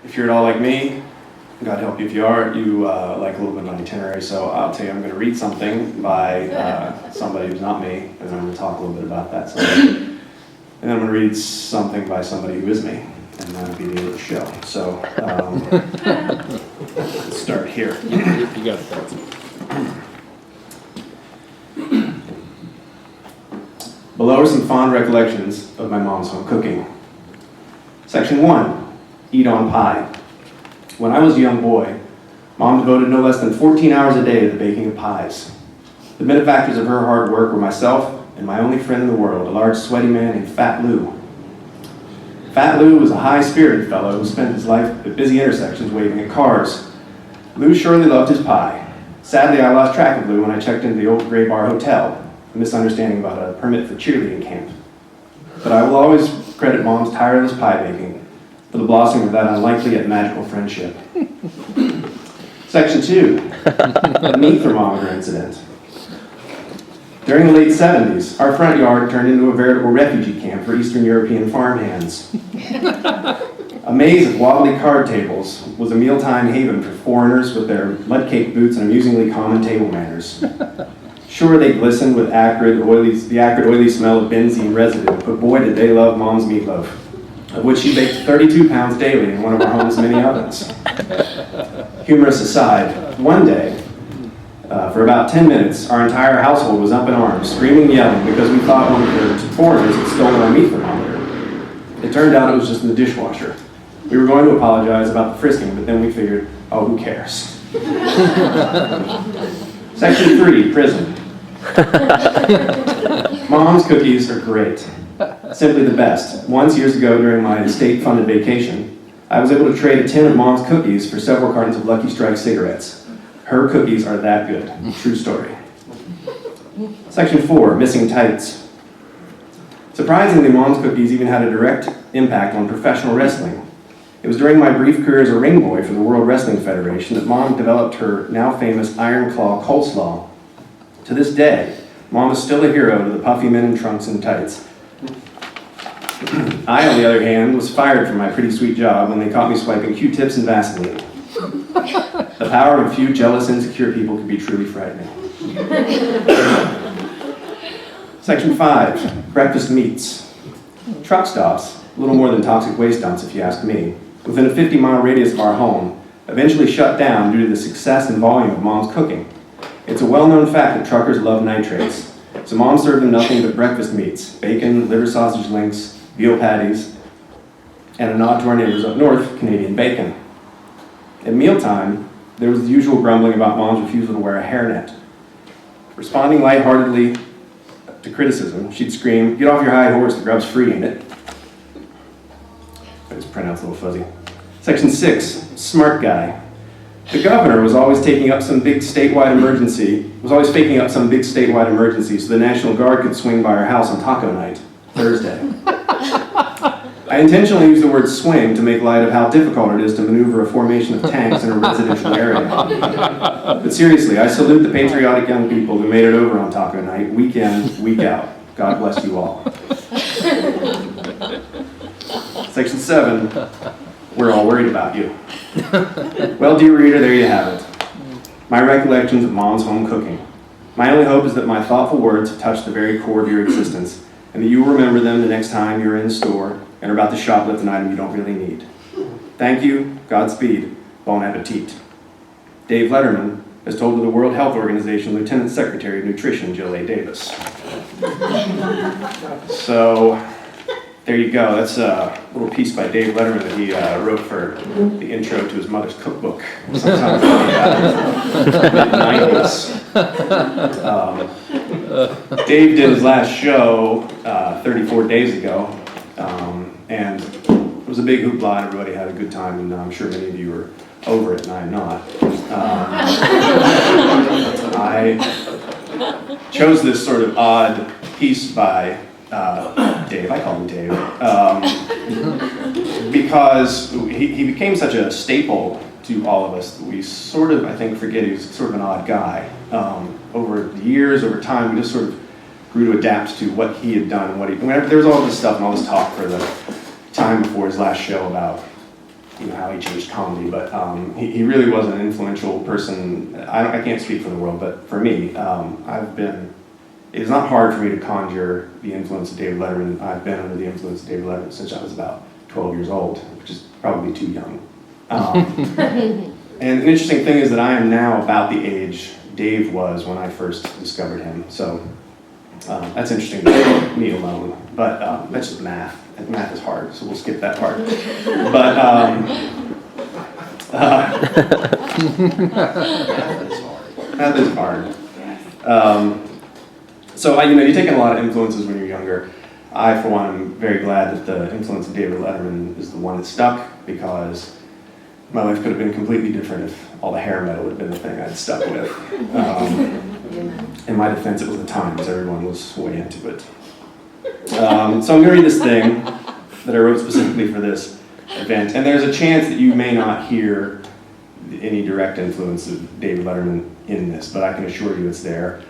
If you're at all like me, God help you if you are, you like a little bit of an itinerary, so I'll tell you I'm going to read something by somebody who's not me, and I'm going to talk a little bit about that. And then I'm going to read something by somebody who is me, and that'll be the end of the show. So, let's start here. You got it. Below are some fond recollections of my mom's home cooking. Section 1, eat on pie. When I was a young boy, Mom devoted no less than 14 hours a day to the baking of pies. The benefactors of her hard work were myself and my only friend in the world, a large sweaty man named Fat Lou. Fat Lou was a high-spirited fellow who spent his life at busy intersections waving at cars. Lou surely loved his pie. Sadly, I lost track of Lou when I checked into the old Gray Bar Hotel, a misunderstanding about a permit for cheerleading camp. But I will always credit Mom's tireless pie baking for the blossoming of that unlikely yet magical friendship. Section 2, the meat thermometer incident. During the late 70s, our front yard turned into a veritable refugee camp for Eastern European farmhands. A maze of wobbly card tables was a mealtime haven for foreigners with their mud-caked boots and amusingly common table manners. Sure, they glistened with the acrid, oily smell of benzene residue, but boy did they love Mom's meatloaf, of which she baked 32 pounds daily in one of our home's many ovens. Humorous aside, one day, for about 10 minutes, our entire household was up in arms, screaming and yelling because we thought one of the foreigners had stolen our meat thermometer. It turned out it was just in the dishwasher. We were going to apologize about the frisking, but then we figured, oh, who cares? Section 3, prison. Mom's cookies are great. Simply the best. Once, years ago, during my state-funded vacation, I was able to trade a tin of Mom's cookies for several cartons of Lucky Strike cigarettes. Her cookies are that good. True story. Section 4, missing tights. Surprisingly, Mom's cookies even had a direct impact on professional wrestling. It was during my brief career as a ring boy for the World Wrestling Federation that Mom developed her now famous Iron Claw coleslaw. To this day, Mom is still a hero to the puffy men in trunks and tights. I, on the other hand, was fired from my pretty sweet job when they caught me swiping Q-tips and Vaseline. The power of a few jealous, insecure people can be truly frightening. Section 5, breakfast meats. Truck stops, a little more than toxic waste dumps if you ask me, within a 50-mile radius of our home, eventually shut down due to the success and volume of Mom's cooking. It's a well-known fact that truckers love nitrates, so Mom served them nothing but breakfast meats, bacon, liver sausage links, veal patties, and a nod to our neighbors up north, Canadian bacon. At mealtime, there was the usual grumbling about Mom's refusal to wear a hairnet. Responding lightheartedly to criticism, she'd scream, "Get off your high horse, the grub's free, ain't it?" His printout's a little fuzzy. Section 6, smart guy. The governor was always faking up some big statewide emergency so the National Guard could swing by our house on taco night, Thursday. I intentionally use the word swing to make light of how difficult it is to maneuver a formation of tanks in a residential area. But seriously, I salute the patriotic young people who made it over on taco night, week in, week out. God bless you all. Section 7, we're all worried about you. Well, dear reader, there you have it. My recollections of Mom's home cooking. My only hope is that my thoughtful words have touched the very core of your existence, and that you will remember them the next time you're in the store and are about to shoplift an item you don't really need. Thank you, Godspeed, bon appetit. Dave Letterman has told to the World Health Organization Lieutenant Secretary of Nutrition, Jill A. Davis. So, there you go. That's a little piece by Dave Letterman that he wrote for the intro to his mother's cookbook sometime in the mid-90s. Dave did his last show 34 days ago, and it was a big hoopla, and everybody had a good time, and I'm sure many of you were over it, and I'm not. I chose this sort of odd piece by Dave, I call him Dave, because he became such a staple to all of us that we sort of, I think, forget he was sort of an odd guy. Over the years, over time, we just sort of grew to adapt to what he had done and there was all this stuff and all this talk for the time before his last show about how he changed comedy, but he really was an influential person. I can't speak for the world, but for me, it's not hard for me to conjure the influence of David Letterman. I've been under the influence of David Letterman since I was about 12 years old, which is probably too young. And an interesting thing is that I am now about the age Dave was when I first discovered him. So that's interesting to leave me alone. But that's just math. And math is hard, so we'll skip that part. But math is hard. So you're taking a lot of influences when you're younger. I, for one, am very glad that the influence of David Letterman is the one that stuck, because my life could have been completely different if all the hair metal had been the thing I'd stuck with. In my defense, it was the Times. Everyone was way into it. So I'm going to read this thing that I wrote specifically for this event. And there's a chance that you may not hear any direct influence of David Letterman in this, but I can assure you it's there.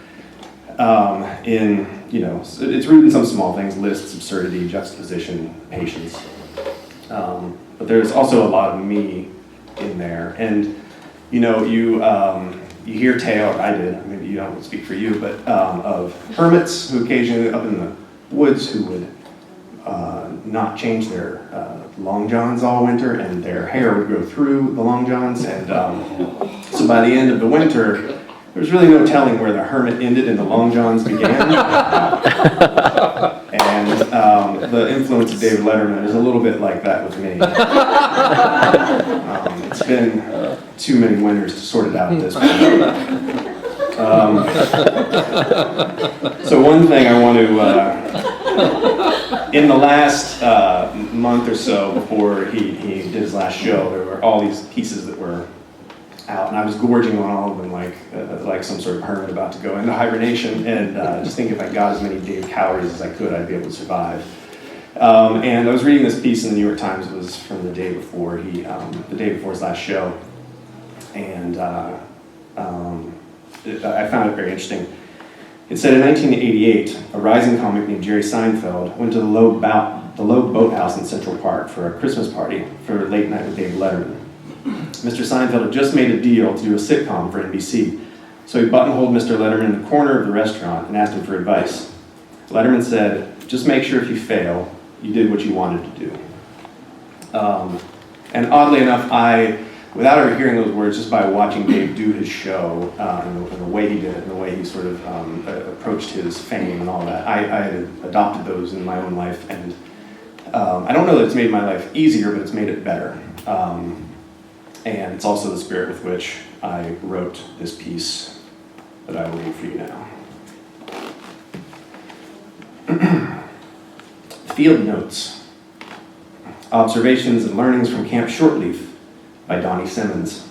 It's rooted in some small things: lists, absurdity, juxtaposition, patience. But there's also a lot of me in there. And you hear tale, or I did, maybe you don't speak for you, but of hermits who occasionally up in the woods who would not change their long johns all winter, and their hair would grow through the long johns. And so by the end of the winter, there was really no telling where the hermit ended and the long johns began. And the influence of David Letterman is a little bit like that with me. It's been too many winters to sort it out at this point. So one thing I want to, in the last month or so before he did his last show, there were all these pieces that were out, and I was gorging on all of them like some sort of hermit about to go into hibernation, and just think if I got as many Dave calories as I could, I'd be able to survive. And I was reading this piece in the New York Times. It was from the day before his last show, and I found it very interesting. It said in 1988, a rising comic named Jerry Seinfeld went to the Loeb Boathouse in Central Park for a Christmas party for Late Night with David Letterman. Mr. Seinfeld had just made a deal to do a sitcom for NBC, so he buttonholed Mr. Letterman in the corner of the restaurant and asked him for advice. Letterman said, "Just make sure if you fail, you did what you wanted to do." And oddly enough, without ever hearing those words, just by watching Dave do his show, and the way he did it, and the way he sort of approached his fame and all that, I had adopted those in my own life, and I don't know that it's made my life easier, but it's made it better. And it's also the spirit with which I wrote this piece that I will read for you now. Field Notes. Observations and Learnings from Camp Shortleaf by Donnie Simmons.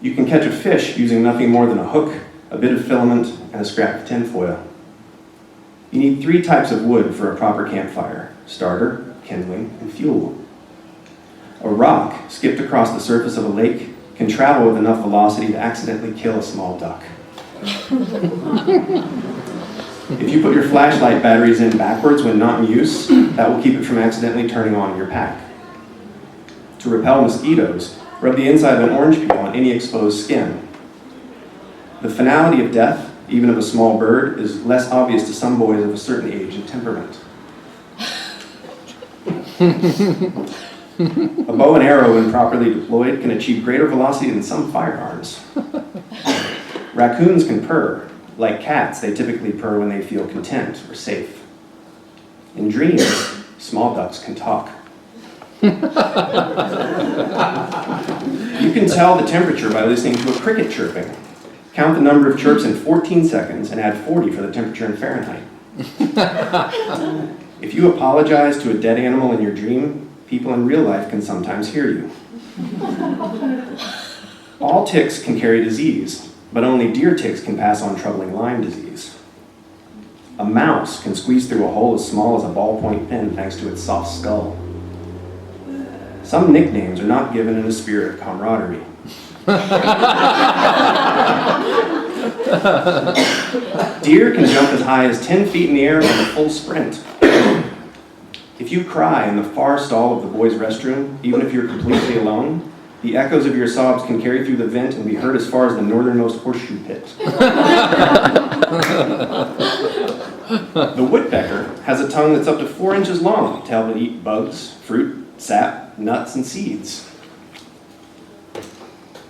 You can catch a fish using nothing more than a hook, a bit of filament, and a scrap of tinfoil. You need 3 types of wood for a proper campfire: starter, kindling, and fuel. A rock skipped across the surface of a lake can travel with enough velocity to accidentally kill a small duck. If you put your flashlight batteries in backwards when not in use, that will keep it from accidentally turning on your pack. To repel mosquitoes, rub the inside of an orange peel on any exposed skin. The finality of death, even of a small bird, is less obvious to some boys of a certain age and temperament. A bow and arrow, when properly deployed, can achieve greater velocity than some firearms. Raccoons can purr. Like cats, they typically purr when they feel content or safe. In dreams, small ducks can talk. You can tell the temperature by listening to a cricket chirping. Count the number of chirps in 14 seconds and add 40 for the temperature in Fahrenheit. If you apologize to a dead animal in your dream, people in real life can sometimes hear you. All ticks can carry disease, but only deer ticks can pass on troubling Lyme disease. A mouse can squeeze through a hole as small as a ballpoint pen thanks to its soft skull. Some nicknames are not given in a spirit of camaraderie. Deer can jump as high as 10 feet in the air on a full sprint. If you cry in the far stall of the boys' restroom, even if you're completely alone, the echoes of your sobs can carry through the vent and be heard as far as the northernmost horseshoe pit. The woodpecker has a tongue that's up to 4 inches long to help it eat bugs, fruit, sap, nuts, and seeds.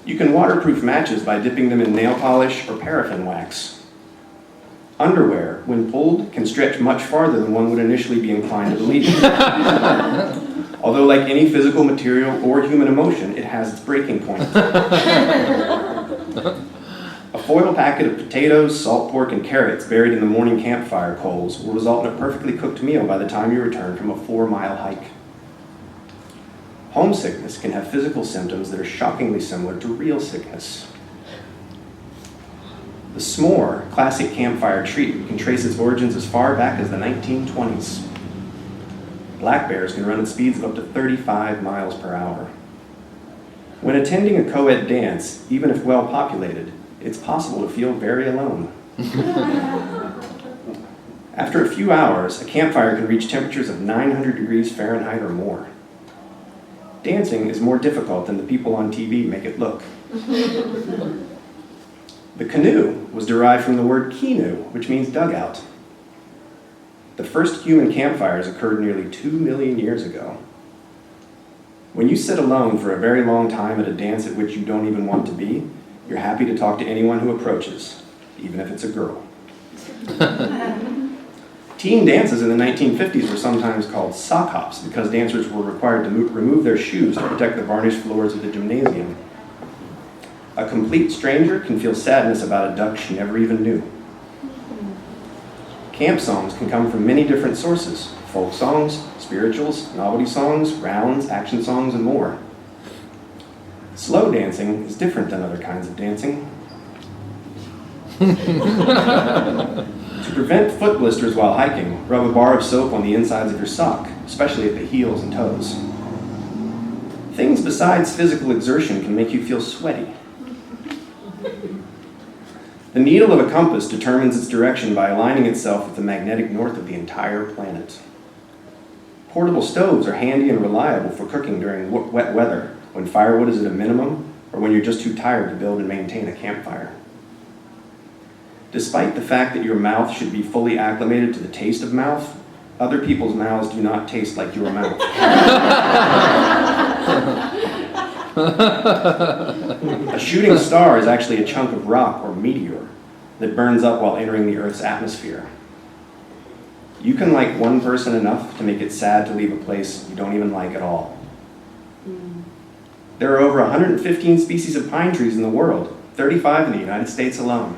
You can waterproof matches by dipping them in nail polish or paraffin wax. Underwear, when pulled, can stretch much farther than one would initially be inclined to believe. Although, like any physical material or human emotion, it has its breaking point. A foil packet of potatoes, salt pork, and carrots buried in the morning campfire coals will result in a perfectly cooked meal by the time you return from a 4-mile hike. Homesickness can have physical symptoms that are shockingly similar to real sickness. The s'more, classic campfire treat, can trace its origins as far back as the 1920s. Black bears can run at speeds of up to 35 miles per hour. When attending a co-ed dance, even if well populated, it's possible to feel very alone. After a few hours, a campfire can reach temperatures of 900 degrees Fahrenheit or more. Dancing is more difficult than the people on TV make it look. The canoe was derived from the word kinu, which means dugout. The first human campfires occurred nearly 2 million years ago. When you sit alone for a very long time at a dance at which you don't even want to be, you're happy to talk to anyone who approaches, even if it's a girl. Teen dances in the 1950s were sometimes called sock hops because dancers were required to remove their shoes to protect the varnished floors of the gymnasium. A complete stranger can feel sadness about a duck she never even knew. Camp songs can come from many different sources: folk songs, spirituals, novelty songs, rounds, action songs, and more. Slow dancing is different than other kinds of dancing. To prevent foot blisters while hiking, rub a bar of soap on the insides of your sock, especially at the heels and toes. Things besides physical exertion can make you feel sweaty. The needle of a compass determines its direction by aligning itself with the magnetic north of the entire planet. Portable stoves are handy and reliable for cooking during wet weather, when firewood is at a minimum, or when you're just too tired to build and maintain a campfire. Despite the fact that your mouth should be fully acclimated to the taste of mouth, other people's mouths do not taste like your mouth. A shooting star is actually a chunk of rock or meteor that burns up while entering the Earth's atmosphere. You can like one person enough to make it sad to leave a place you don't even like at all. There are over 115 species of pine trees in the world, 35 in the United States alone.